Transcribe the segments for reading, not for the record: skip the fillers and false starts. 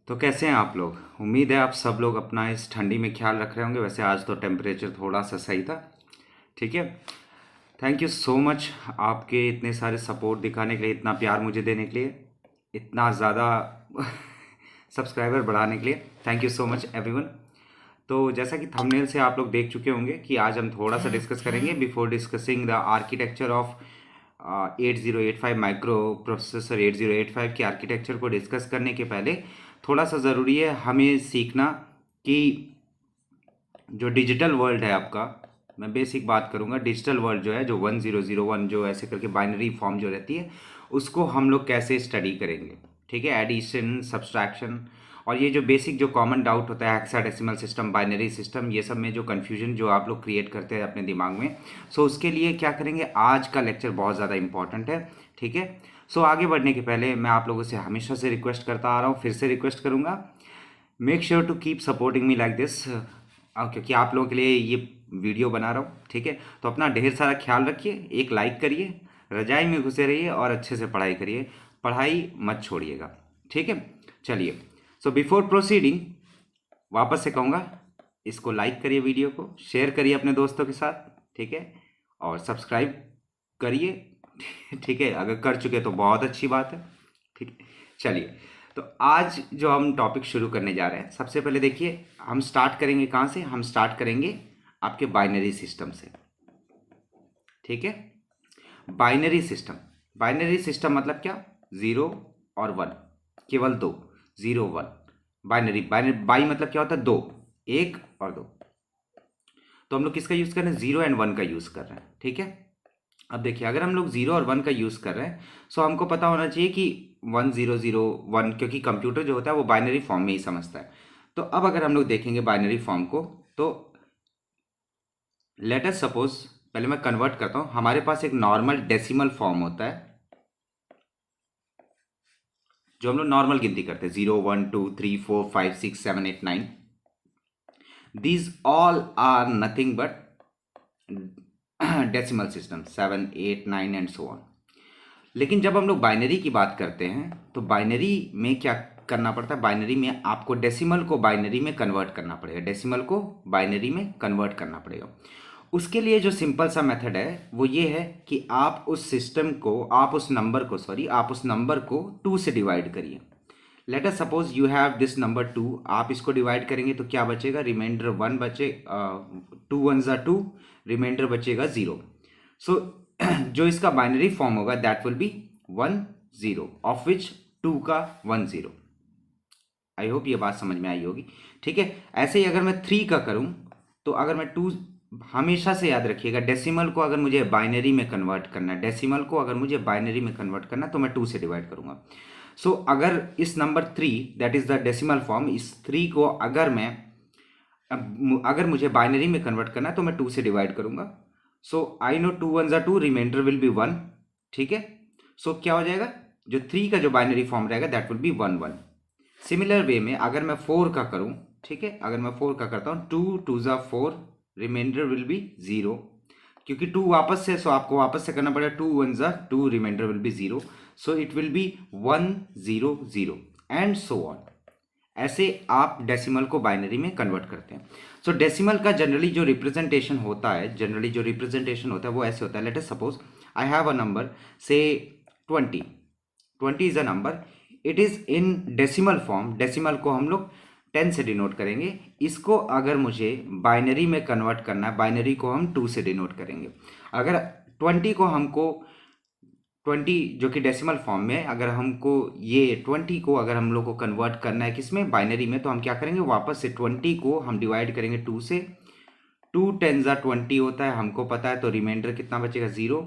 तो कैसे हैं आप लोग? उम्मीद है आप सब लोग अपना इस ठंडी में ख्याल रख रहे होंगे। वैसे आज तो टेम्परेचर थोड़ा सा सही था। ठीक है। थैंक यू सो मच आपके इतने सारे सपोर्ट दिखाने के लिए, इतना प्यार मुझे देने के लिए, इतना ज़्यादा सब्सक्राइबर बढ़ाने के लिए। Thank you so much everyone. तो जैसा कि थंबनेल से आप लोग देख चुके होंगे कि आज हम थोड़ा सा डिस्कस करेंगे before discussing the architecture of 8085 micro processor 8085 के आर्किटेक्चर को डिस्कस करने के पहले थोड़ा सा ज़रूरी है हमें सीखना कि जो डिजिटल वर्ल्ड है आपका, मैं बेसिक बात करूंगा। डिजिटल वर्ल्ड जो है, जो 1001 जो ऐसे करके बाइनरी फॉर्म जो रहती है, उसको हम लोग कैसे स्टडी करेंगे। ठीक है। एडिशन, सब्सट्रैक्शन और ये जो बेसिक जो कॉमन डाउट होता है, हेक्साडेसिमल सिस्टम, बाइनरी सिस्टम, ये सब में जो कन्फ्यूजन जो आप लोग क्रिएट करते हैं अपने दिमाग में, सो उसके लिए क्या करेंगे, आज का लेक्चर बहुत ज़्यादा इंपॉर्टेंट है। ठीक है। सो आगे बढ़ने के पहले मैं आप लोगों से हमेशा से रिक्वेस्ट करता आ रहा हूँ, फिर से रिक्वेस्ट करूँगा, make sure to keep supporting me like this, क्योंकि आप लोगों के लिए ये वीडियो बना रहा हूँ। ठीक है। तो अपना ढेर सारा ख्याल रखिए, एक लाइक करिए, रजाई में घुसे रहिए और अच्छे से पढ़ाई करिए, पढ़ाई मत छोड़िएगा। ठीक है। चलिए, सो बिफोर प्रोसीडिंग वापस से कहूँगा, इसको लाइक करिए, वीडियो को शेयर करिए अपने दोस्तों के साथ। ठीक है। और सब्सक्राइब करिए। ठीक है। अगर कर चुके तो बहुत अच्छी बात है। ठीक है। चलिए, तो आज जो हम टॉपिक शुरू करने जा रहे हैं, सबसे पहले देखिए हम स्टार्ट करेंगे कहाँ से। हम स्टार्ट करेंगे आपके बाइनरी सिस्टम से। ठीक है। बाइनरी सिस्टम, बाइनरी सिस्टम मतलब क्या? जीरो और वन, केवल दो, zero one. Binary, binary by मतलब क्या होता है? दो, एक और दो। तो हम लोग किसका यूज कर रहे हैं? जीरो एंड वन का यूज कर रहे हैं। ठीक है। अब देखिए, अगर हम लोग जीरो और वन का यूज कर रहे हैं, सो हमको पता होना चाहिए कि 1001, क्योंकि कंप्यूटर जो होता है वो बाइनरी फॉर्म में ही समझता है। तो अब अगर हम लोग देखेंगे बाइनरी फॉर्म को, तो लेट अस सपोज, पहले मैं कन्वर्ट करता हूं। हमारे पास एक नॉर्मल डेसिमल फॉर्म होता है, जो हम लोग नॉर्मल गिनती करते हैं, 0 1 2 3 4 5 6 7 8 9। These all are nothing but decimal system, 7 8 9 and so on. लेकिन जब हम लोग बाइनरी की बात करते हैं, तो बाइनरी में क्या करना पड़ता है? बाइनरी में आपको डेसिमल को बाइनरी में कन्वर्ट करना पड़ेगा, डेसिमल को बाइनरी में कन्वर्ट करना पड़ेगा। उसके लिए जो सिंपल सा मेथड है वो ये है कि आप उस सिस्टम को, आप उस नंबर को, सॉरी, आप उस नंबर को 2 से डिवाइड करिए। Late us suppose you have this number 2, आप इसको डिवाइड करेंगे तो क्या बचेगा? रिमाइंडर 1 बचे, 2 1 2, रिमाइंडर बचेगा 0। सो जो इसका बाइनरी फॉर्म होगा that will be 1 0, of which 2 का 1 0। आई होप ये बात समझ में आई होगी। ठीक है। ऐसे ही अगर मैं 3 का करूं, तो अगर मैं 2, हमेशा से याद रखिएगा, डेसिमल को अगर मुझे बाइनरी में कन्वर्ट करना है, डेसिमल को अगर मुझे बाइनरी में कन्वर्ट करना है, तो मैं 2 से डिवाइड करूंगा। सो अगर इस number 3, that is the decimal form, इस 3 को अगर मैं, अगर मुझे बाइनरी में कन्वर्ट करना है तो मैं 2 से डिवाइड करूंगा। So I know 2 1 2, reminder will be 1। ठीक है। सो क्या हो जाएगा? जो 3 का जो बाइनरी फॉर्म रहेगा that will be 1 1। Similar way में अगर मैं 4 का करूं, ठीक है, अगर मैं 4 का करता हूं, 2 2 4, रिमाइंडर विल बी 0, क्योंकि 2 वापस से, सो आपको वापस से करना पड़ेगा, 2 1 2, reminder will be 0। So it will be 1 0 0 and so on. ऐसे आप डेसिमल को बाइनरी में कन्वर्ट करते हैं। सो डेसिमल का जनरली जो रिप्रेजेंटेशन होता है, जनरली जो रिप्रेजेंटेशन होता है वो ऐसे होता है। Let us suppose I have a number, से 20, 20 is a number, it is in decimal form. Decimal को हम लोग 10 से डिनोट करेंगे। इसको अगर मुझे बाइनरी में कन्वर्ट करना है, बाइनरी को हम 2 से डिनोट करेंगे। अगर 20 को हमको, 20 जो कि डेसिमल फॉर्म में, अगर हमको ये 20 को अगर हम लोग को कन्वर्ट करना है किसमें? बाइनरी में, तो हम क्या करेंगे? वापस से 20 को हम डिवाइड करेंगे 2 से। 2 10 20 होता है, हमको पता है, तो रिमाइंडर कितना बचेगा? 0।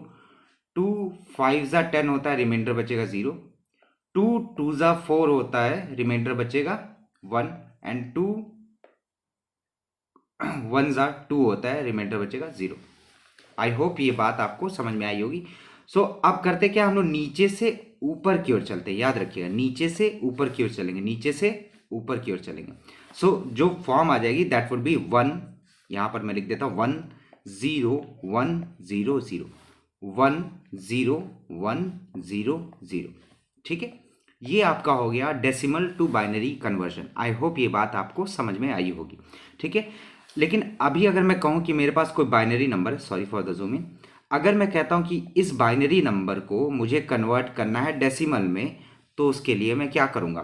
2 5 10 होता है, रिमाइंडर बचेगा 0। 2 2 4 होता है, रिमाइंडर बचेगा 1। एंड 2 1 2 होता है, रिमाइंडर बचेगा 0। आई होप ये बात आपको समझ में आई होगी। सो अब करते क्या, हम लोग नीचे से ऊपर की ओर चलते हैं। याद रखिएगा, नीचे से ऊपर की ओर चलेंगे, नीचे से ऊपर की ओर चलेंगे। सो जो फॉर्म आ जाएगी दैट वुड बी 1, यहां पर मैं लिख देता हूं 1 0 1 0 0, 1 0 1 0 0। ठीक है। ये आपका हो गया decimal to binary conversion. I hope ये बात आपको समझ में आई होगी, ठीक है। लेकिन अभी अगर मैं कहूँ कि मेरे पास कोई बाइनरी नंबर है, sorry for the zoom in, अगर मैं कहता हूँ कि इस बाइनरी नंबर को मुझे कन्वर्ट करना है डेसिमल में, तो उसके लिए मैं क्या करूँगा?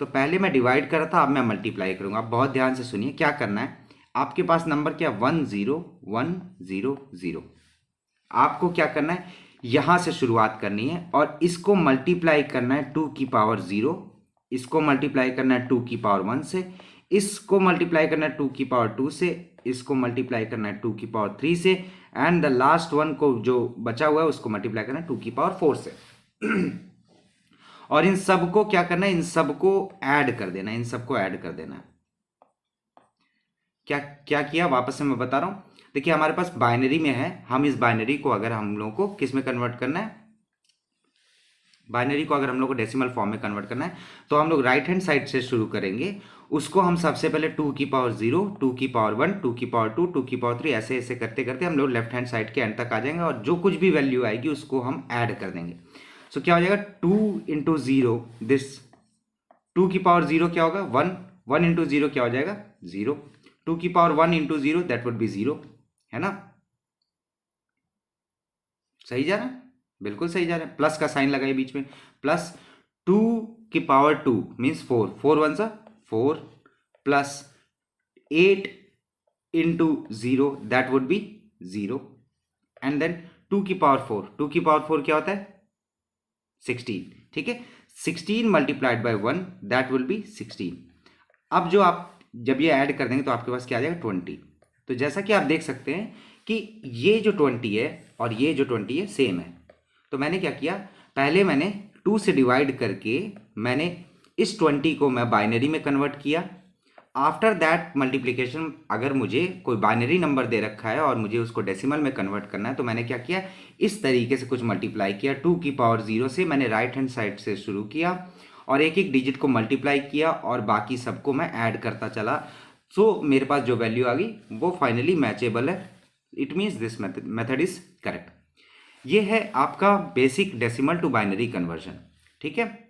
तो पहले मैं डिवाइड कर रहा था, अब मैं मल्टीप्लाई करूँगा। आप बहुत ध्यान से सुनिए क्या करना है। आपके पास नंबर क्या, 10100। आपको क्या करना है, यहाँ से शुरुआत करनी है और इसको मल्टीप्लाई करना है 2 की पावर 0, इसको मल्टीप्लाई करना है 2 की पावर 1 से, इसको मल्टीप्लाई करना है 2 की पावर 2 से, इसको मल्टीप्लाई करना है 2 की पावर 3 से, एंड द लास्ट वन को जो बचा हुआ है उसको मल्टीप्लाई करना है 2 की पावर 4 से। और इन सबको क्या करना है, इन सबको ऐड कर देना है, इन सबको ऐड कर देना है। क्या क्या किया, वापस से मैं बता रहा हूं। देखिए हमारे पास बाइनरी में है, हम इस बाइनरी को अगर हम लोगों को किस में कन्वर्ट करना है, बाइनरी को अगर हम लोग को डेसिमल फॉर्म में कन्वर्ट करना है, तो हम लोग राइट हैंड साइड से शुरू करेंगे। उसको हम सबसे पहले 2 की पावर 0, 2 की पावर 1, 2 की पावर 2, 2 की पावर 3, ऐसे ऐसे करते करते हम लोग लेफ्ट हैंड साइड के एंड तक आ जाएंगे और जो कुछ भी वैल्यू आएगी उसको हम ऐड कर देंगे। सो क्या हो जाएगा, 2 इंटू 0, दिस 2 की पावर 0 क्या होगा, 1, 1 इंटू 0 क्या हो जाएगा, 0, 2 की power 1 into 0 that would be 0, है ना। सही जा रहा है, बिल्कुल सही जा रहा है। प्लस का साइन लगाइए बीच में, प्लस 2 की पावर 2 मीन्स 4, 4 1 सा 4, plus 8 into 0 that would be 0, and then 2 की पावर 4, 2 की पावर 4 क्या होता है, 16, ठीक है। 16 multiplied by 1 that will B 16। अब जो आप जब ये ऐड कर देंगे तो आपके पास क्या आ जाएगा, 20। तो जैसा कि आप देख सकते हैं कि ये जो 20 है और ये जो 20 है सेम है। तो मैंने क्या किया, पहले मैंने 2 से डिवाइड करके मैंने इस 20 को मैं बाइनरी में कन्वर्ट किया। आफ्टर दैट मल्टीप्लिकेशन, अगर मुझे कोई बाइनरी नंबर दे रखा है और मुझे उसको डेसिमल में कन्वर्ट करना है, तो मैंने क्या किया, इस तरीके से कुछ मल्टीप्लाई किया। 2 की पावर 0 से मैंने राइट हैंड साइड से शुरू किया और एक एक डिजिट को मल्टीप्लाई किया और बाकी सबको मैं ऐड करता चला। सो मेरे पास जो वैल्यू आ गई वो फाइनली मैचेबल है। It means this method is correct. ये है आपका basic decimal to binary conversion, ठीक है।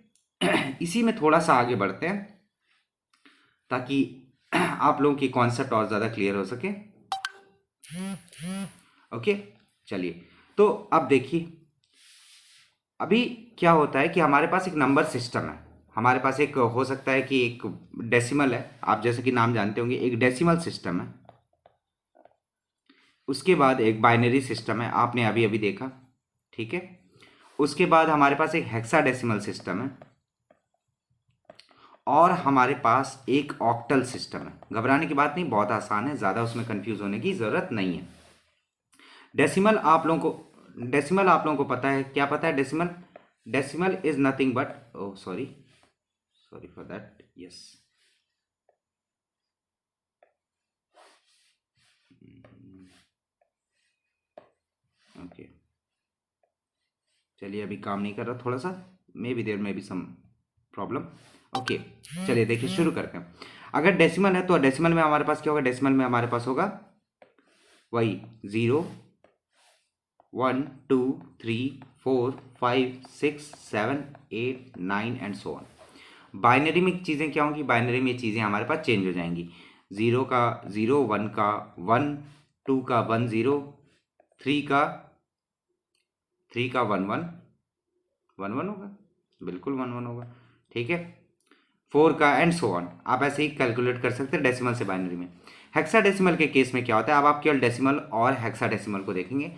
इसी में थोड़ा सा आगे बढ़ते हैं ताकि आप लोगों की कॉन्सेप्ट और ज़्यादा क्लियर हो सके। ओके, चलिए। तो अब देखिए अभी क्या होता है कि हमारे पास एक नंबर सिस्टम है। हमारे पास एक हो सकता है कि एक डेसिमल है, आप जैसे कि नाम जानते होंगे, एक डेसिमल सिस्टम है। उसके बाद एक बाइनरी सिस्टम है, आपने अभी अभी देखा, ठीक है। उसके बाद हमारे पास एक हेक्साडेसिमल सिस्टम है और हमारे पास एक ऑक्टल सिस्टम है। घबराने की बात नहीं, बहुत आसान है, ज़्यादा उसमें कंफ्यूज होने की ज़रूरत नहीं है। डेसिमल आप लोगों को पता है, क्या पता है decimal? Decimal is nothing but, oh sorry for that, yes, okay, चलिए अभी काम नहीं कर रहा, थोड़ा सा maybe there maybe some problem. Okay, चलिए देखिए शुरू करते हैं। अगर डेसिमल है तो डेसिमल में हमारे पास क्या होगा, डेसिमल में हमारे पास होगा वही 0 1 2 3 4 5 6 7 8 9 एंड सो ऑन। बाइनरी में चीज़ें क्या होंगी, बाइनरी में चीज़ें हमारे पास चेंज हो जाएंगी। 0 का 0, 1 का 1, 2 का 1 0, 3 का 1 1, 1 1 होगा, बिल्कुल 1 1 होगा, ठीक है। 4 का एंड सो ऑन। आप ऐसे ही कैलकुलेट कर सकते हैं डेसिमल से बाइनरी में। हेक्साडेसिमल के केस में क्या होता है, अब आप केवल डेसिमल और हेक्साडेसिमल को देखेंगे।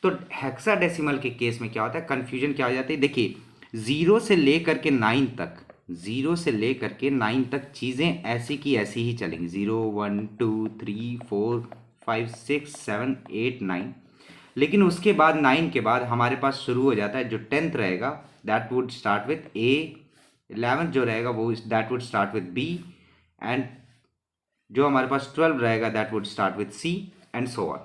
तो हेक्साडेसिमल के केस में क्या होता है, कन्फ्यूजन क्या हो जाती है, देखिए 0 से लेकर के 9 तक, 0 से लेकर के 9 तक चीज़ें ऐसी की ऐसी ही चलेंगी। 0 1 2 3 4 5 6 7 8 9, लेकिन उसके बाद 9 के बाद हमारे पास शुरू हो जाता है जो 10th रहेगा, that would start with A, 11th जो रहेगा वो that would start with B, and जो हमारे पास 12 रहेगा that would start with C and so on,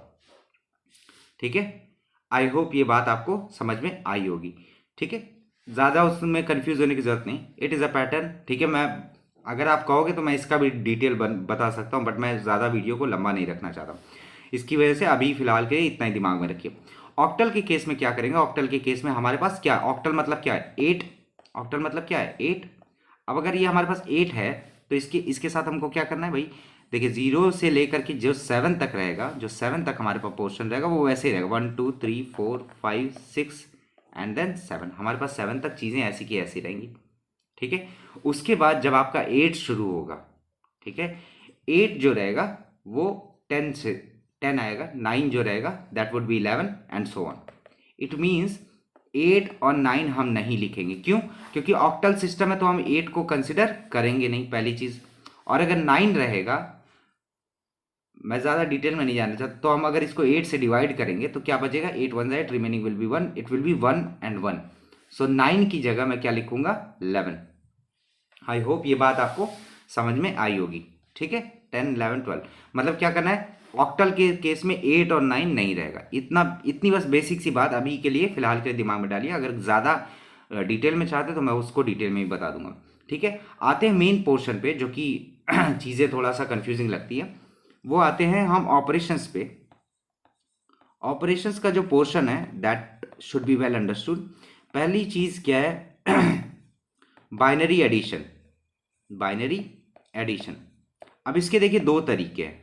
ठीक है। आई होप ये बात आपको समझ में आई होगी, ठीक है। ज़्यादा उसमें कंफ्यूज होने की जरूरत नहीं, इट इज़ अ पैटर्न, ठीक है। मैं अगर आप कहोगे तो मैं इसका भी डिटेल बता सकता हूँ, बट मैं ज़्यादा वीडियो को लंबा नहीं रखना चाहता, इसकी वजह से अभी फिलहाल के लिए इतना ही दिमाग में रखिए। ऑक्टल के केस में क्या करेंगे, ऑक्टल के केस में हमारे पास क्या, ऑक्टल मतलब क्या है, 8 ऑक्टल मतलब क्या है 8। अब अगर ये हमारे पास 8 है तो इसके साथ हमको क्या करना है भाई, देखिए 0 से लेकर के जो 7 तक रहेगा, जो 7 तक हमारे पास पोर्शन रहेगा वो वैसे ही रहेगा, 1 2 3 4 5 6 एंड देन 7, हमारे पास 7 तक चीज़ें ऐसी की ऐसी रहेंगी। ठीक है, उसके बाद जब आपका 8 शुरू होगा, ठीक है, 8 जो रहेगा वो 10 से 10 आएगा, 9 जो रहेगा that would B 11 and so on. It means 8 और 9 हम नहीं लिखेंगे, क्यों? क्योंकि ऑक्टल सिस्टम है तो हम 8 को कंसिडर करेंगे नहीं, पहली चीज। और अगर 9 रहेगा, मैं ज़्यादा डिटेल में नहीं जानना चाहता, तो हम अगर इसको 8 से डिवाइड करेंगे तो क्या बचेगा, 8 1 8, remaining will be 1, it will be 1 and 1। सो 9 की जगह मैं क्या लिखूंगा, 11। आई होप ये बात आपको समझ में आई होगी। ठीक है, 10 11 12 मतलब क्या करना है, ऑक्टल के केस में 8 और 9 नहीं रहेगा। इतनी बस बेसिक सी बात अभी के लिए फिलहाल के लिए दिमाग में डालिए, अगर ज़्यादा डिटेल में चाहते तो मैं उसको डिटेल में ही बता दूंगा। ठीक है, आते हैं मेन पोर्शन पे, जो कि चीज़ें थोड़ा सा कंफ्यूजिंग लगती है, वो आते हैं हम ऑपरेशंस पे। ऑपरेशंस का जो पोर्शन है that should be well understood. पहली चीज़ क्या है, बाइनरी एडिशन। बाइनरी एडिशन, अब इसके देखिए दो तरीके हैं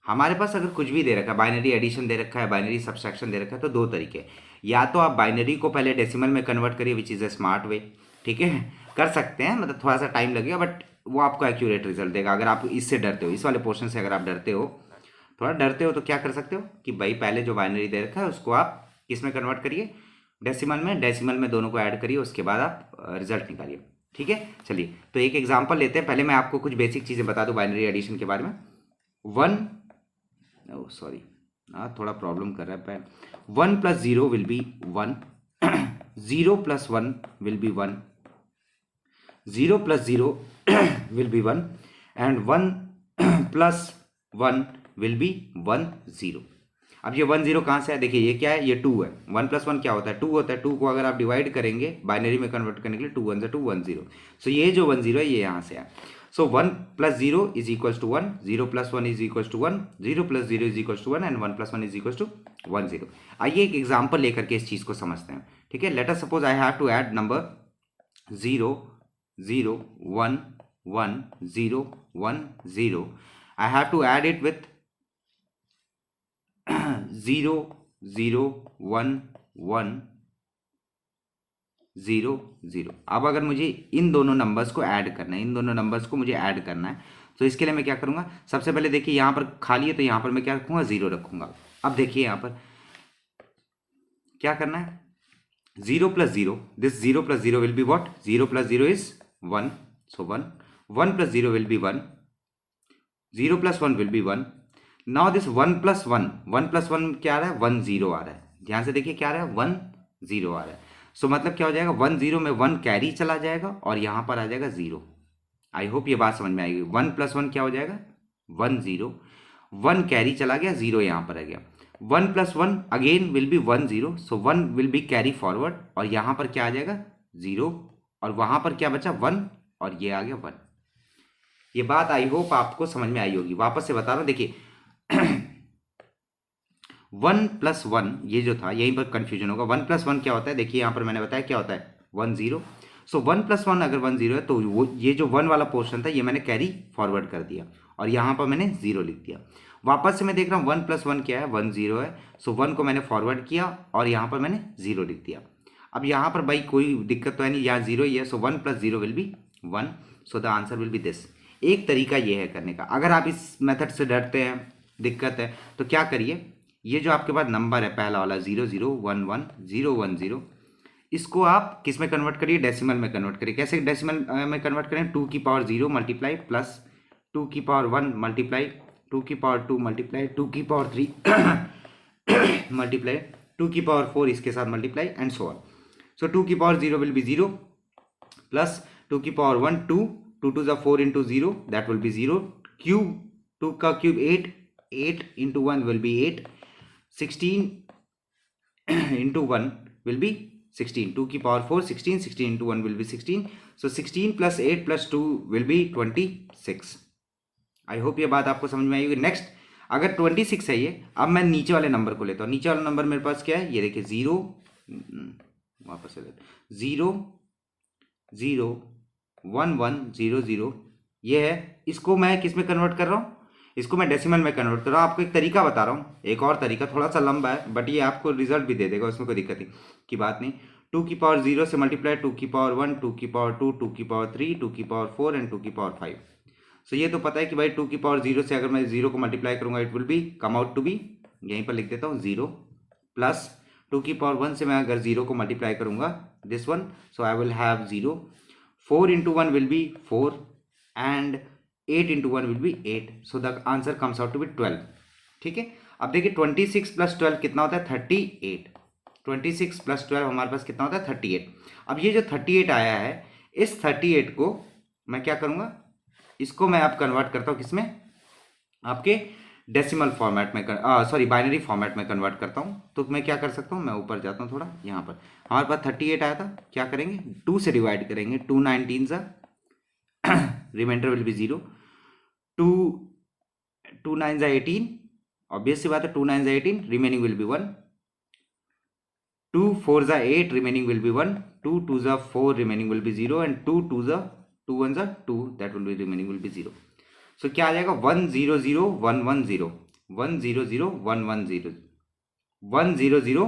हमारे पास। अगर कुछ भी दे रखा है, बाइनरी एडिशन दे रखा है, बाइनरी सब्सट्रैक्शन दे रखा है, तो दो तरीके हैं। या तो आप बाइनरी को पहले डेसिमल में कन्वर्ट करिए, which is a smart way. ठीक है, कर सकते हैं, मतलब थोड़ा सा टाइम लगेगा बट वो आपको एक्यूरेट रिजल्ट देगा। अगर आप इससे डरते हो, इस वाले पोर्शन से अगर आप डरते हो, थोड़ा डरते हो, तो क्या कर सकते हो कि भाई पहले जो बाइनरी दे रखा है उसको आप किस में कन्वर्ट करिए, डेसिमल में। डेसिमल में दोनों को ऐड करिए, उसके बाद आप रिजल्ट निकालिए। ठीक है, चलिए तो एक एग्जांपल लेते हैं। पहले मैं आपको कुछ बेसिक चीज़ें बता दूं बाइनरी एडिशन के बारे में। 1, सॉरी थोड़ा प्रॉब्लम कर रहा है। 1 + 0 will be 1, 0 + 1 will be 1, 0 + 0 will be 1 and 1 + 1 will be 1 0। अब ये 1 0 कहाँ से है, देखिए ये क्या है, ये 2 है। 1 + 1 क्या होता है, 2 होता है। 2 को अगर आप डिवाइड करेंगे बाइनरी में कन्वर्ट करने के लिए, 2 1 2 1 0। सो ये जो 1 0 है ये यहाँ से है। So 1 + 0 is equal to 1, 0 + 1 is equal to 1, 0 + 0 is equal to 1 and 1 + 1 is equal to 1 0। आइए एक एग्जाम्पल लेकर के इस चीज़ को समझते हैं। ठीक है, let us suppose I have to add number 0 0 1 1 0 1 0। I have to add it with 0 0 1 1 0 0। अब अगर मुझे इन दोनों नंबर्स को ऐड करना है, इन दोनों नंबर्स को मुझे ऐड करना है, तो इसके लिए मैं क्या करूंगा, सबसे पहले देखिए यहाँ पर खाली है तो यहाँ पर मैं क्या रखूंगा, 0 रखूंगा। अब देखिए यहाँ पर क्या करना है, 0 + 0, this 0 + 0 will be what, 0 + 0 is 1, so 1, 1 + 0 will be 1, 0 + 1 will be 1। Now this 1 + 1, 1 + 1 क्या आ रहा है, 1 0 आ रहा है। ध्यान से देखिए क्या आ रहा है, 1 0 आ रहा है। सो मतलब क्या हो जाएगा, 1 0 में 1 कैरी चला जाएगा और यहाँ पर आ जाएगा 0। आई होप ये बात समझ में आएगी। 1 + 1 क्या हो जाएगा, 1 0, 1 कैरी चला गया, 0 यहाँ पर आ गया। 1 + 1 again will be 1 0, so 1 will be carry forward और यहाँ पर क्या आ जाएगा 0, और वहाँ पर क्या बचा 1 और ये आ गया 1। ये बात आई होप आपको समझ में आई होगी। वापस से बता रहा हूँ, देखिए 1 + 1 ये जो था, यहीं पर कंफ्यूजन होगा। 1 + 1 क्या होता है, देखिए यहाँ पर मैंने बताया क्या होता है, 1 0। सो 1 + 1 अगर 1 0 है तो वो ये जो 1 वाला पोर्शन था ये मैंने कैरी फॉरवर्ड कर दिया और यहाँ पर मैंने 0 लिख दिया। वापस से मैं देख रहा हूँ 1 + 1 क्या है, 1 0 है। सो 1 को मैंने फॉरवर्ड किया और यहाँ पर मैंने 0 लिख दिया। अब यहाँ पर भाई कोई दिक्कत तो है नहीं, यहाँ 0 ही है। So 1 + 0 will be 1, so the answer will be this. एक तरीका ये है करने का। अगर आप इस मेथड से डरते हैं, दिक्कत है, तो क्या करिए, ये जो आपके पास नंबर है पहला वाला 0 0 1 1 0 1 0, इसको आप किस में कन्वर्ट करिए, डेसिमल में कन्वर्ट करिए। कैसे डेसिमल में कन्वर्ट करें, 2 की पावर 0 मल्टीप्लाई प्लस 2 की पावर 1 मल्टीप्लाई 2 की पावर 2 मल्टीप्लाई 2 की पावर 3 मल्टीप्लाई 2 की पावर 4 इसके साथ मल्टीप्लाई एंड सो ऑन। सो 2 की पावर 0 विल बी 0 प्लस 2 की पावर 1 2, 2 2 ज़ा 4 into 0 that will be 0, cube 2 का cube 8, 8 into 1 will be 8, 16 into 1 will be 16, 2 की power 4 16, 16 into 1 will be 16, so 16 + 8 + 2 will be 26। I hope ये बात आपको समझ में आई होगी। नेक्स्ट, अगर 26 है ये, अब मैं नीचे वाले नंबर को लेता हूँ। नीचे वाला नंबर मेरे पास क्या है, ये देखिए 0, वापस से 0 0 1 1 0 0 ये है। इसको मैं किस में कन्वर्ट कर रहा हूँ? इसको मैं डेसिमल में कन्वर्ट कर रहा हूँ। आपको एक तरीका बता रहा हूँ, एक और तरीका थोड़ा सा लंबा है बट ये आपको रिजल्ट भी दे देगा, उसमें कोई दिक्कत की बात नहीं। 2 की पावर 0 से मल्टीप्लाई 2 की पावर 1, 2 की पावर 2, 2 की पावर 3, 2 की पावर 4 एंड 2 की पावर 5। सो ये तो पता है कि भाई 2 की पावर 0 से अगर मैं 0 को मल्टीप्लाई करूंगा it will be come out to be, यहीं पर लिख देता हूँ 0, प्लस 2 की पावर 1 से मैं अगर 0 को मल्टीप्लाई करूंगा this one, so I will have 0, 4 into 1 will be 4 and 8 into 1 will be 8, so the answer comes out to be 12। ठीक है, अब देखिए 26 प्लस 12 कितना होता है? 38। 26 प्लस 12 हमारे पास कितना होता है? 38। अब ये जो 38 आया है, इस 38 को मैं क्या करूंगा, इसको मैं अब कन्वर्ट करता हूँ किसमें? आपके डेसिमल फॉर्मेट में सॉरी बाइनरी फॉर्मेट में कन्वर्ट करता हूँ। तो मैं क्या कर सकता हूँ, मैं ऊपर जाता हूँ थोड़ा, यहाँ पर हमारे पास 38 आया था, क्या करेंगे 2 से डिवाइड करेंगे, 2 19 सा रिमाइंडर विल बी 0, 2 2 9 सा 18, ऑब्वियस सी बात है 2 9 सा 18, रिमेनिंग विल बी 1, 2 4 सा 8, रिमेनिंग विल बी 1, 2 2 सा 4, रिमेनिंग विल बी 0 एंड 2 2 सा 2 1 सा 2, that will be remaining will be 0। सो क्या आ जाएगा 1 0 0 1 1 0, 1 0 0 1 1 0, 1 0 0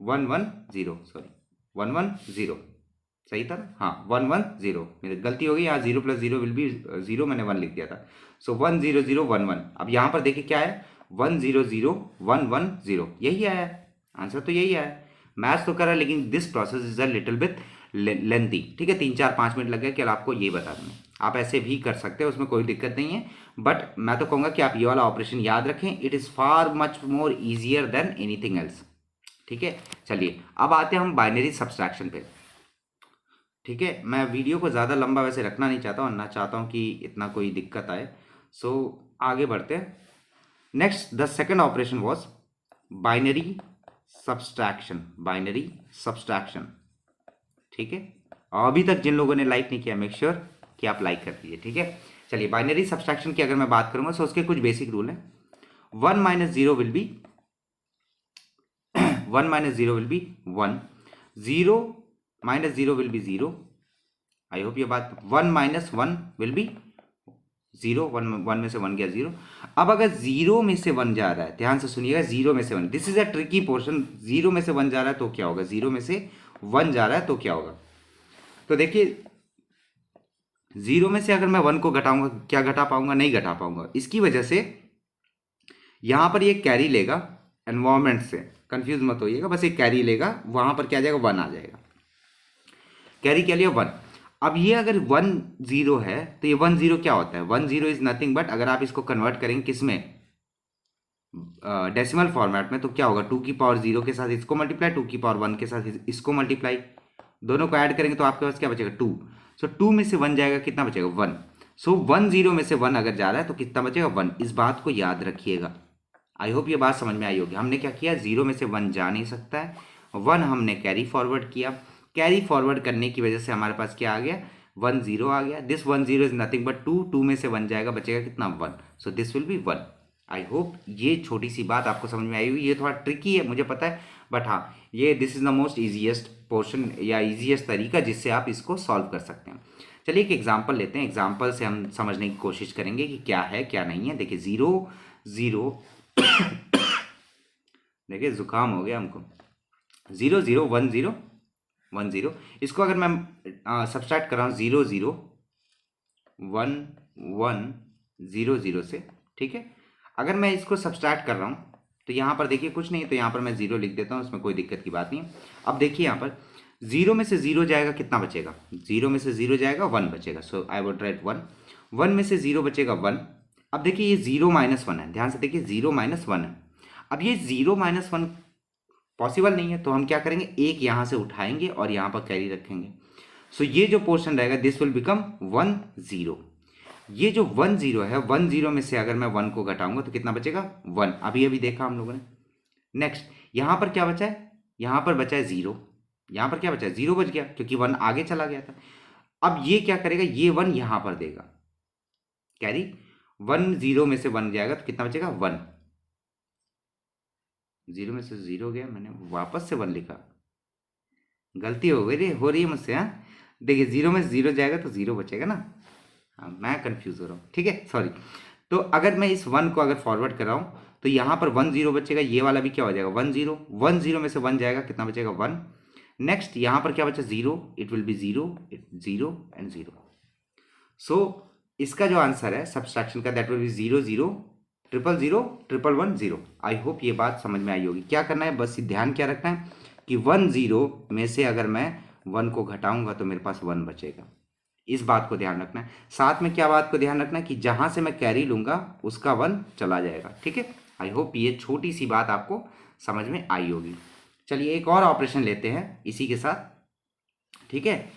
1 1 0, सॉरी 1 1 0, सही था ना? हाँ 1 1 0, मेरी गलती हो गई, यहाँ 0 प्लस 0 विल बी 0, मैंने 1 लिख दिया था। सो 1 0 0 1 1। अब यहाँ पर देखिए क्या है, 1 0 0 1 1 0, यही आया आंसर, तो यही आया। मैथ्स तो करा लेकिन this process is a little bit lengthy. ठीक है, 3 4 5 मिनट लग गए कि आपको ये बता दूँ। आप ऐसे भी कर सकते हो, उसमें कोई दिक्कत नहीं है, बट मैं तो कहूँगा कि आप ये वाला ऑपरेशन याद रखें, it is far much more easier than anything else. ठीक है, चलिए अब आते हैं हम बाइनरी सब्सट्रैक्शन पे। ठीक है, मैं वीडियो को ज़्यादा लंबा वैसे रखना नहीं चाहता हूँ, ना चाहता हूँ कि इतना कोई दिक्कत आए। सो आगे बढ़ते हैं। Next the second operation was binary subtraction, binary subtraction. ठीक है, और अभी तक जिन लोगों ने लाइक नहीं किया, मेक श्योर कि आप लाइक कर दीजिए। ठीक है, चलिए बाइनरी सब्सट्रैक्शन की अगर मैं बात करूंगा तो उसके कुछ बेसिक रूल हैं। 1 minus 0 will be 1 minus 0 will be 1, 0 minus 0 will be 0। I hope ये बात, 1 माइनस 1 विल बी 0, 1 में से 1 गया 0। अब अगर 0 में से 1 जा रहा है, ध्यान से सुनिएगा, 0 में से 1, this is a tricky portion. 0 में से 1 जा रहा है तो क्या होगा, 0 में से 1 जा रहा है तो क्या होगा? तो देखिए 0 में से अगर मैं 1 को घटाऊंगा, क्या घटा पाऊंगा? नहीं घटा पाऊंगा। इसकी वजह से यहां पर ये कैरी लेगा, एनवायरमेंट से कंफ्यूज मत होइएगा, बस एक कैरी लेगा, वहां पर क्या आ जाएगा, 1 आ जाएगा। कैरी क्या लिया, 1। अब ये अगर 1 0 है तो ये 1 0 क्या होता है? 1 0 इज नथिंग बट, अगर आप इसको कन्वर्ट करेंगे किस में, डेसिमल फॉर्मेट में, तो क्या होगा, 2 की पावर 0 के साथ इसको मल्टीप्लाई, 2 की पावर 1 के साथ इसको मल्टीप्लाई, दोनों को ऐड करेंगे तो आपके पास क्या बचेगा, 2। सो 2 में से 1 जाएगा, कितना बचेगा, 1। सो 1 0 में से 1 अगर जा रहा है तो कितना बचेगा, 1। इस बात को याद रखिएगा। आई होप ये बात समझ में आई होगी। हमने क्या किया, 0 में से 1 जा नहीं सकता है, 1 हमने कैरी फॉरवर्ड किया, कैरी फॉरवर्ड करने की वजह से हमारे पास क्या आ गया, 1 0 आ गया। दिस 1 0 इज नथिंग बट 2, 2 में से 1 जाएगा, बचेगा कितना, 1। So this will be 1। I hope ये छोटी सी बात आपको समझ में आई हुई। ये थोड़ा ट्रिकी है मुझे पता है, बट हाँ ये this is the most easiest portion या ईजीएस्ट तरीका जिससे आप इसको सॉल्व कर सकते हैं। चलिए एक एग्जाम्पल लेते हैं, एग्जाम्पल से हम समझने की कोशिश करेंगे कि क्या है क्या नहीं है। देखिए 0 0 देखिए जुकाम हो गया हमको, 0 0 1 0 1 0। इसको अगर मैं सब्सट्रैक्ट कर रहा हूँ 0 0 1 1 0 0 से, ठीक है, अगर मैं इसको सब्सट्रैक्ट कर रहा हूँ तो यहाँ पर देखिए कुछ नहीं है, तो यहाँ पर मैं 0 लिख देता हूँ, इसमें कोई दिक्कत की बात नहीं है। अब देखिए यहाँ पर 0 में से 0 जाएगा, कितना बचेगा, 0 में से 0 जाएगा 1 बचेगा। सो आई वुड राइट 1, 1 में से 0 बचेगा 1। अब देखिए ये 0 माइनस 1 है, ध्यान से देखिए 0 माइनस 1 है। अब ये 0 माइनस 1 पॉसिबल नहीं है, तो हम क्या करेंगे, एक यहाँ से उठाएंगे और यहाँ पर कैरी रखेंगे। सो ये जो पोर्शन रहेगा दिस विल बिकम 1 0। ये जो 1 0 है, 1 0 में से अगर मैं 1 को घटाऊंगा तो कितना बचेगा, 1। अभी अभी देखा हम लोगों ने। नेक्स्ट यहाँ पर क्या बचा है, यहाँ पर बचा है 0, यहाँ पर क्या बचा है, 0 बच गया क्योंकि 1 आगे चला गया था। अब ये क्या करेगा, ये 1 यहाँ पर देगा कैरी, 1 0 में से 1 जाएगा तो कितना बचेगा, 1। 0 में से 0 गया, मैंने वापस से 1 लिखा, गलती हो गई रे, हो रही है मुझसे। हाँ देखिए जीरो में जीरो जाएगा तो जीरो बचेगा ना। हाँ, मैं कंफ्यूज हो रहा हूँ, ठीक है, सॉरी। तो अगर मैं इस वन को अगर फॉरवर्ड कर रहा हूँ तो यहाँ पर वन जीरो बचेगा, ये वाला भी क्या हो जाएगा, वन जीरो। वन जीरो में से वन जाएगा, कितना बचेगा, वन। नेक्स्ट यहाँ पर क्या बचा, zero, it will be zero, zero and zero. So इसका जो आंसर है सब्सट्रैक्शन का, that will be zero zero triple zero triple one zero. I hope ये बात समझ में आई होगी। क्या करना है, बस ध्यान क्या रखना है कि वन जीरो में से अगर मैं वन को घटाऊंगा तो मेरे पास वन बचेगा, इस बात को ध्यान रखना है। साथ में क्या बात को ध्यान रखना है कि जहां से मैं कैरी लूंगा उसका वन चला जाएगा, ठीक है। आई होप ये छोटी सी बात आपको समझ में आई होगी। चलिए एक और ऑपरेशन लेते हैं इसी के साथ, ठीक है।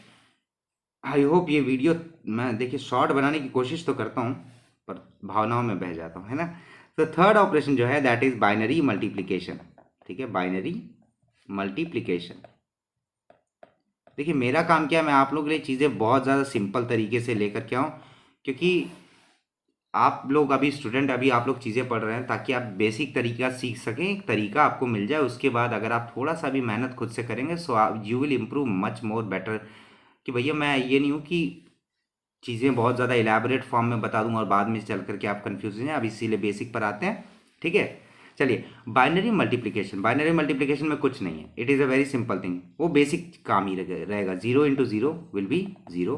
आई होप ये वीडियो, मैं देखिए शॉर्ट बनाने की कोशिश तो करता हूँ पर भावनाओं में बह जाता हूँ, है ना। तो थर्ड ऑपरेशन जो है दैट इज बाइनरी मल्टीप्लिकेशन, ठीक है, बाइनरी मल्टीप्लिकेशन। देखिए मेरा काम क्या है, मैं आप लोगों के लिए चीज़ें बहुत ज़्यादा सिंपल तरीके से लेकर के आऊँ, क्योंकि आप लोग अभी स्टूडेंट, अभी आप लोग चीज़ें पढ़ रहे हैं ताकि आप बेसिक तरीका सीख सकें, एक तरीका आपको मिल जाए। उसके बाद अगर आप थोड़ा सा भी मेहनत खुद से करेंगे सो आप you will improve much more better. कि भैया मैं ये नहीं हूँ कि चीज़ें बहुत ज़्यादा इलेबोरेट फॉर्म में बता दूँ और बाद में चल करके आप कन्फ्यूज हैं। अब इसीलिए बेसिक पर आते हैं, ठीक है। चलिए बाइनरी मल्टीप्लिकेशन, बाइनरी मल्टीप्लिकेशन में कुछ नहीं है, it is a very simple thing. वो बेसिक काम ही रहेगा, zero into zero will be zero,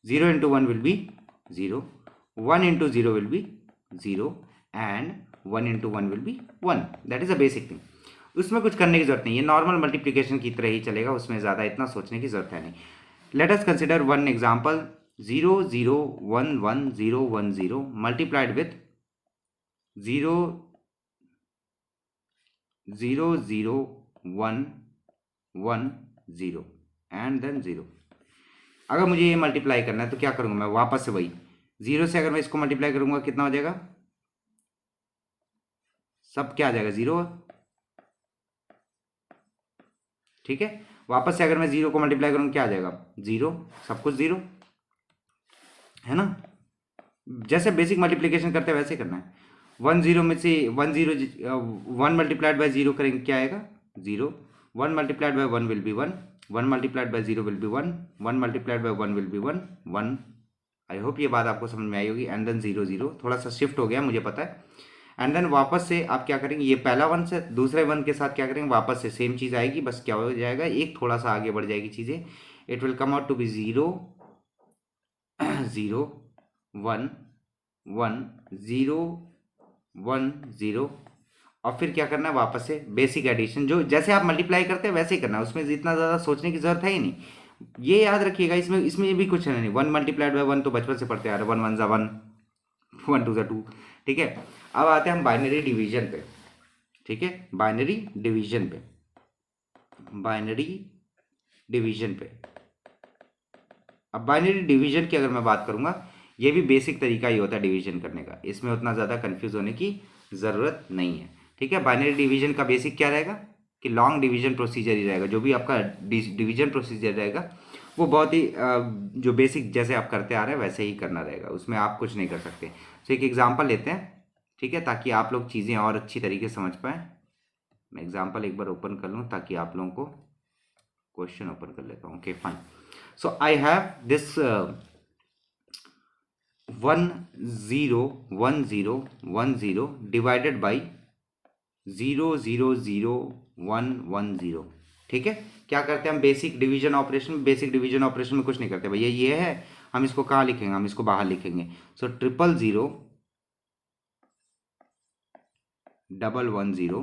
zero into one will be zero, one into zero will be zero and one into one will be one. That is a basic thing. उसमें कुछ करने की जरूरत नहीं है, normal multiplication की तरह ही चलेगा, उसमें ज़्यादा इतना सोचने की जरूरत है नहीं। Let us consider one example, zero zero one one zero one zero multiplied with zero zero zero one one zero and than zero. अगर मुझे ये मल्टीप्लाई करना है तो क्या करूंगा मैं, वापस से वही जीरो से अगर मैं इसको मल्टीप्लाई करूंगा कितना हो जाएगा, सब क्या आ जाएगा, जीरो, ठीक है। वापस से अगर मैं जीरो को मल्टीप्लाई करूंगा क्या आ जाएगा, जीरो, सब कुछ जीरो, है ना। जैसे बेसिक मल्टीप्लिकेशन करते हैं वैसे करना है। वन जीरो में से one zero, one multiplied by zero करेंगे क्या आएगा, zero. One multiplied by one will be one, one multiplied by zero will be one, one multiplied by one will be one, one. I hope ये बात आपको समझ में आई होगी। And than zero zero, थोड़ा सा शिफ्ट हो गया मुझे पता है। एंड देन वापस से आप क्या करेंगे, ये पहला वन से दूसरे वन के साथ क्या करेंगे, वापस से सेम चीज़ आएगी, बस क्या हो जाएगा, एक थोड़ा सा आगे बढ़ जाएगी चीज़ें। It will come out to be zero zero one one zero one zero. और फिर क्या करना है, वापस से बेसिक एडिशन, जो जैसे आप मल्टीप्लाई करते हैं वैसे ही करना है, उसमें इतना ज़्यादा सोचने की जरूरत है ही नहीं। ये याद रखिएगा, इसमें इसमें भी कुछ नहीं, वन मल्टीप्लाइड बाय वन तो बचपन से पढ़ते आ रहे, वन वन ज़ा वन, वन टू ज़ा टू, ठीक है। अब आते हैं हम बाइनरी डिवीजन पे, ठीक है, बाइनरी डिवीजन पे, बाइनरी डिवीजन पे। अब बाइनरी डिवीजन की अगर मैं बात करूंगा, ये भी बेसिक तरीका ही होता है डिवीजन करने का, इसमें उतना ज़्यादा कंफ्यूज होने की ज़रूरत नहीं है, ठीक है। बाइनरी डिवीजन का बेसिक क्या रहेगा कि लॉन्ग डिवीजन प्रोसीजर ही रहेगा, जो भी आपका डिवीजन प्रोसीजर रहेगा वो बहुत ही जो बेसिक जैसे आप करते आ रहे हैं वैसे ही करना रहेगा, उसमें आप कुछ नहीं कर सकते। तो एक एग्जाम्पल लेते हैं, ठीक है, ताकि आप लोग चीज़ें और अच्छी तरीके से समझ पाएँ। मैं एग्जाम्पल एक बार ओपन कर लूँ ताकि आप लोगों को, क्वेश्चन ओपन कर लेता हूँ, okay fine. So I have this one zero one zero one zero divided by zero zero zero one one zero, ठीक है। क्या करते हैं हम, basic division operation, basic division operation में कुछ नहीं करते भैया, ये है, हम इसको कहाँ लिखेंगे, हम इसको बाहर लिखेंगे। सो triple zero double one zero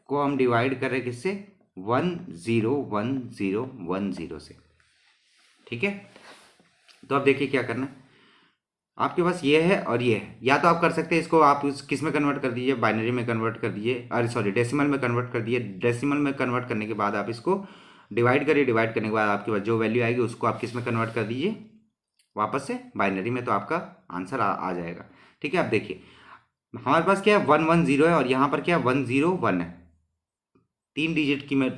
को हम डिवाइड कर रहे हैं किससे, one zero one zero one zero से, ठीक है। तो अब देखिए क्या करना है, आपके पास ये है और ये है, या तो आप कर सकते हैं इसको, आप किस में कन्वर्ट कर दीजिए, बाइनरी में कन्वर्ट कर दीजिए, अरे सॉरी डेसिमल में कन्वर्ट कर दीजिए। डेसिमल में कन्वर्ट करने के बाद आप इसको डिवाइड करिए, डिवाइड करने के बाद आपके पास जो वैल्यू आएगी उसको आप किस में कन्वर्ट कर दीजिए, वापस से बाइनरी में, तो आपका आंसर आ जाएगा, ठीक है। अब देखिए हमारे पास क्या है, वन वन जीरो है और यहाँ पर क्या है, वन जीरो वन है। तीन डिजिट की मैं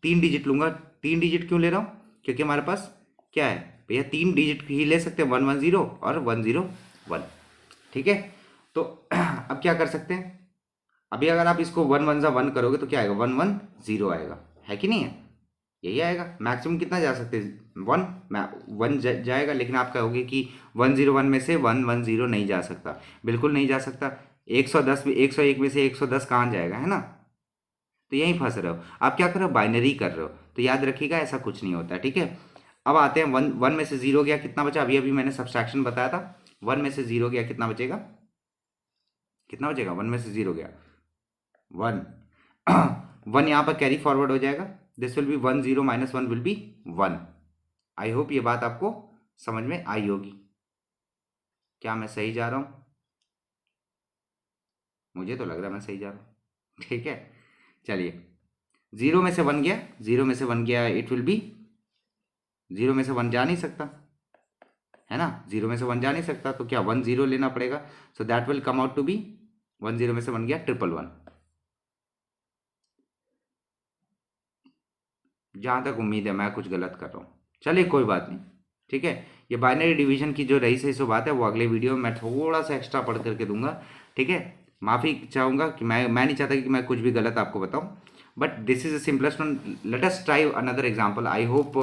तीन डिजिट लूंगा, तीन डिजिट क्यों ले रहा हूँ, क्योंकि हमारे पास क्या है भैया, तीन डिजिट ही ले सकते हैं, वन वन जीरो और वन जीरो वन, ठीक है। तो अब क्या कर सकते हैं, अभी अगर आप इसको वन वन सा वन करोगे तो क्या आएगा, वन वन जीरो आएगा, है कि नहीं है। यही आएगा। मैक्सिमम कितना जा सकते हैं, 1, वन जाएगा, लेकिन आप कहोगे कि 101 में से 110 नहीं जा सकता, बिल्कुल नहीं जा सकता। 110 में 101 में से 110 कहाँ जाएगा, है ना। तो यहीं फंस रहे हो आप, क्या कर रहे हो, बाइनरी कर रहे हो। तो याद रखिएगा ऐसा कुछ नहीं होता, ठीक है। अब आते हैं वन, वन में से जीरो गया, कितना बचा, अभी अभी मैंने सब्सट्रैक्शन बताया था। वन में से जीरो गया, कितना बचेगा, कितना बचेगा, वन में से जीरो गया, वन। वन यहाँ पर कैरी फॉरवर्ड हो जाएगा, this will be 1 0 minus 1 will be 1। I hope ये बात आपको समझ में आई होगी। क्या मैं सही जा रहा हूँ, मुझे तो लग रहा है मैं सही जा रहा हूँ, ठीक है। चलिए, जीरो में से वन गया, जीरो में से वन गया, इट विल बी, जीरो में से वन जा नहीं सकता, है ना, जीरो में से वन जा नहीं सकता, तो क्या 1 0 लेना पड़ेगा। So that will come out to be, 1 0 में से वन गया, 111। जहाँ तक उम्मीद है मैं कुछ गलत कर रहा हूँ, चलिए कोई बात नहीं, ठीक है। ये बाइनरी डिवीजन की जो रही सही सो बात है, वो अगले वीडियो में मैं थोड़ा सा एक्स्ट्रा पढ़ करके दूंगा, ठीक है। माफ़ी चाहूँगा कि मैं नहीं चाहता कि मैं कुछ भी गलत आपको बताऊँ, but this is a simplest one. Let us try another example. I hope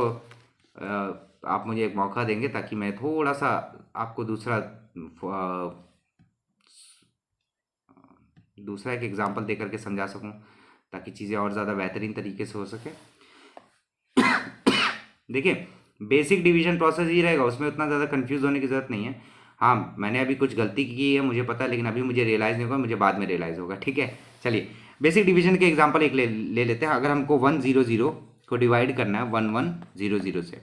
आप मुझे एक मौका देंगे ताकि मैं थोड़ा सा आपको दूसरा एक एग्जांपल दे करके समझा सकूं, ताकि चीज़ें और ज़्यादा बेहतरीन तरीके से हो सके। देखिए, बेसिक डिवीजन प्रोसेस ही रहेगा, उसमें उतना ज़्यादा कंफ्यूज होने की ज़रूरत नहीं है। हाँ, मैंने अभी कुछ गलती की है मुझे पता है, लेकिन अभी मुझे रियलाइज़ नहीं होगा, मुझे बाद में रियलाइज़ होगा, ठीक है। चलिए, बेसिक डिवीजन के एग्जांपल एक ले लेते हैं। अगर हमको 1 0 0 को डिवाइड करना है 1 1 0 0 से,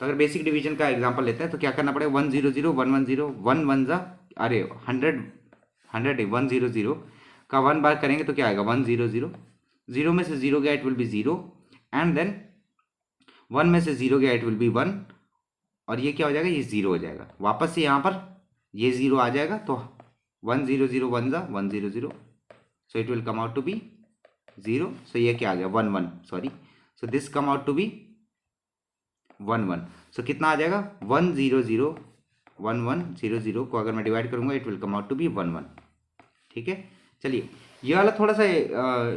तो अगर बेसिक डिवीजन का एग्जांपल लेते हैं तो क्या करना पड़ेगा, 1 0 0 1 1 0 1 1 जा, अरे 100 100 1 0 0 का 1 बार करेंगे तो क्या आएगा, 1 0 0, जीरो में से जीरो गया, it will be zero, and then 1 में से जीरो गया, इट विल बी 1, और ये क्या हो जाएगा, ये जीरो हो जाएगा। वापस से यहाँ पर ये जीरो आ जाएगा, तो 1 0 0 1 जा 1 0 0, so it will come out to be zero. So ये क्या आ गया, 1 1, sorry, so this come out to be 1 1। So कितना आ जाएगा, 1 0 0 1 1 0 0 को अगर मैं डिवाइड करूंगा, it will come out to be 1 1, ठीक है। चलिए, ये वाला थोड़ा सा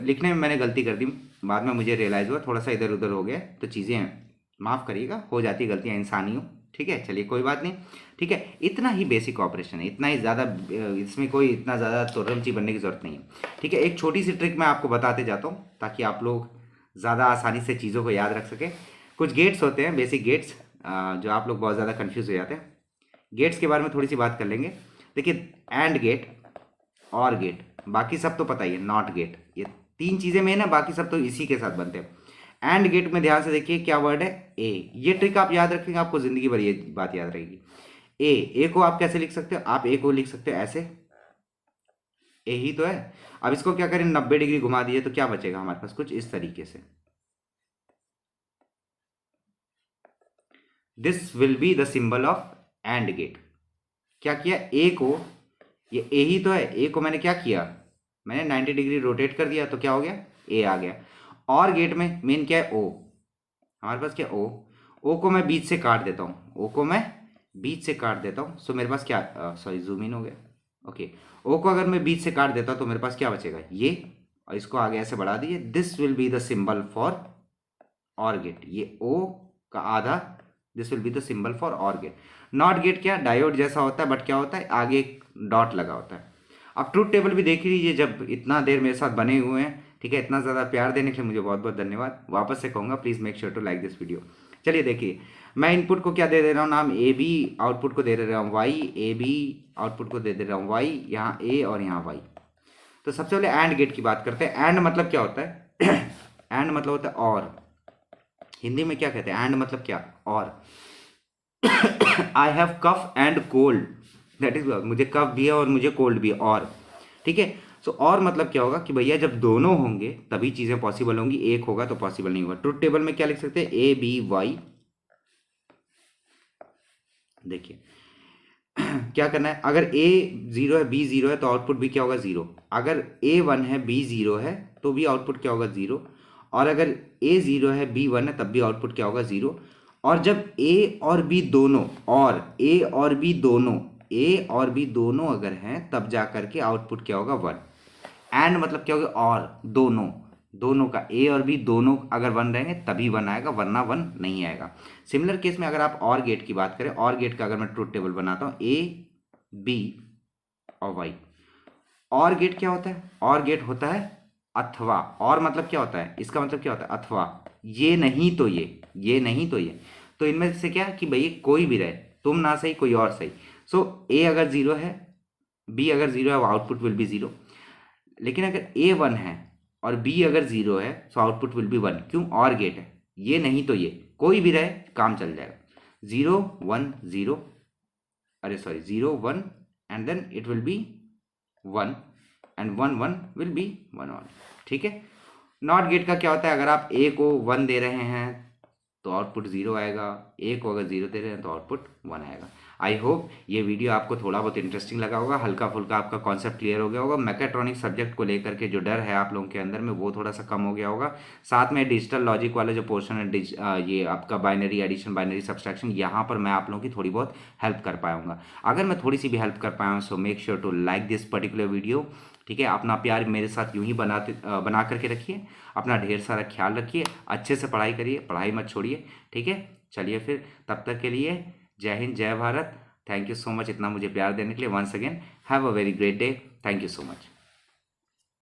लिखने में मैंने गलती कर दी, बाद में मुझे रियलाइज़ हुआ, थोड़ा सा इधर उधर हो गया, तो चीज़ें माफ़ करिएगा, हो जाती है गलतियाँ, इंसानी हो, ठीक है। चलिए कोई बात नहीं, ठीक है। इतना ही बेसिक ऑपरेशन है, इतना ही ज़्यादा, इसमें कोई इतना ज़्यादा तुर्रमची बनने की ज़रूरत नहीं है, ठीक है। एक छोटी सी ट्रिक मैं आपको बताते जाता हूँ ताकि आप लोग ज़्यादा आसानी से चीज़ों को याद रख सकें। कुछ गेट्स होते हैं, बेसिक गेट्स, जो आप लोग बहुत ज़्यादा कन्फ्यूज़ हो जाते हैं। गेट्स के बारे में थोड़ी सी बात कर लेंगे। देखिए, एंड गेट, और गेट, बाकी सब तो पता ही है, नॉट गेट, ये तीन चीज़ें मेन है, बाकी सब तो इसी के साथ बनते हैं। एंड गेट में ध्यान से देखिए क्या वर्ड है, ए। ये ट्रिक आप याद रखेंगे, आपको जिंदगी भर ये बात याद रहेगी। ए को आप कैसे लिख सकते हो, आप ए को लिख सकते हो ऐसे, ए ही तो है। अब इसको क्या करें, 90 डिग्री घुमा दिए तो क्या बचेगा हमारे पास, कुछ इस तरीके से, this will be the symbol of AND gate. क्या किया, ए को, ये ए ही तो है, ए को मैंने क्या किया, मैंने 90 डिग्री रोटेट कर दिया, तो क्या हो गया, ए आ गया। और गेट में मेन क्या है, ओ, हमारे पास क्या, ओ को मैं बीच से काट देता हूँ, ओ को मैं बीच से काट देता हूँ, सो मेरे पास क्या, सॉरी जूम इन हो गया, ओके। ओ को अगर मैं बीच से काट देता हूँ तो मेरे पास क्या बचेगा, ये, और इसको आगे ऐसे बढ़ा दीजिए, this will be the symbol for और गेट। ये ओ का आधा, this will be the symbol for और गेट। नॉट गेट क्या, डायोड जैसा होता है, बट क्या होता है, आगे एक डॉट लगा होता है। अब ट्रूथ टेबल भी देख लीजिए, जब इतना देर मेरे साथ बने हुए हैं, ठीक है, इतना ज़्यादा प्यार देने के लिए मुझे बहुत बहुत धन्यवाद। वापस से कहूँगा, please make sure to like this video. चलिए देखिए, मैं इनपुट को क्या दे दे रहा हूँ, नाम ए बी, आउटपुट को दे दे रहा हूँ वाई, ए बी आउटपुट को दे दे रहा हूँ वाई, यहाँ ए और यहाँ वाई। तो सबसे पहले एंड गेट की बात करते हैं। एंड मतलब क्या होता है, एंड मतलब होता है और, हिंदी में क्या कहते हैं, एंड मतलब क्या, और। I have cough and cold, that is, मुझे कफ भी है और मुझे कोल्ड भी है, और, ठीक है। सो और मतलब क्या होगा कि भैया जब दोनों होंगे तभी चीज़ें पॉसिबल होंगी, एक होगा तो पॉसिबल नहीं होगा। ट्रुथ टेबल में क्या लिख सकते हैं, ए बी वाई। देखिए क्या करना है, अगर ए जीरो है, बी जीरो है, तो आउटपुट भी क्या होगा, जीरो। अगर ए वन है, बी जीरो है, तो भी आउटपुट क्या होगा, जीरो। और अगर ए जीरो है, बी वन है, तब भी आउटपुट क्या होगा, जीरो। और जब ए और बी दोनों, और ए और बी दोनों, ए और बी दोनों अगर हैं, तब जा करके आउटपुट क्या होगा, वन। एंड मतलब क्या होगा, और दोनों, दोनों का, ए और बी दोनों अगर 1 रहेंगे तभी 1 आएगा, वरना 1 नहीं आएगा। सिमिलर केस में अगर आप और गेट की बात करें, और गेट का अगर मैं ट्रुथ टेबल बनाता हूँ, ए बी और वाई। और गेट क्या होता है? और गेट होता है अथवा। और मतलब क्या होता है? इसका मतलब क्या होता है? अथवा। ये नहीं तो ये नहीं तो ये। तो इनमें से क्या कि भाई कोई भी रहे, तुम ना सही कोई और सही। सो ए अगर 0 है, बी अगर 0 है, वो आउटपुट विल बी 0। लेकिन अगर ए 1 है और बी अगर 0 है, सो आउटपुट विल बी 1। क्यों? और गेट है। ये नहीं तो ये, कोई भी रहे काम चल जाएगा। 0 1 0, अरे sorry 0 1, and then it will be 1, and 1 1 will be 1 1। ठीक है। नॉट गेट का क्या होता है? अगर आप ए को 1 दे रहे हैं तो आउटपुट 0 आएगा, ए को अगर 0 दे रहे हैं तो आउटपुट 1 आएगा। आई होप ये वीडियो आपको थोड़ा बहुत इंटरेस्टिंग लगा होगा, हल्का फुल्का आपका कॉन्सेप्ट क्लियर हो गया होगा। मैकेट्रॉनिक सब्जेक्ट को लेकर के जो डर है आप लोगों के अंदर में, वो थोड़ा सा कम हो गया होगा। साथ में डिजिटल लॉजिक वाला जो पोर्शन है, ये आपका बाइनरी एडिशन, बाइनरी सब्सट्रैक्शन, यहाँ पर मैं आप लोगों की थोड़ी बहुत हेल्प कर पाऊंगा। अगर मैं थोड़ी सी भी हेल्प कर पाया हूँ, so make sure to like this particular video. ठीक है। अपना प्यार मेरे साथ यूं ही बना करके रखिए। अपना ढेर सारा ख्याल रखिए, अच्छे से पढ़ाई करिए, पढ़ाई मत छोड़िए। ठीक है। चलिए फिर, तब तक के लिए जय हिंद, जय Bharat. Thank you so much इतना मुझे प्यार देने के लिए। Once again have a very great day. Thank you so much.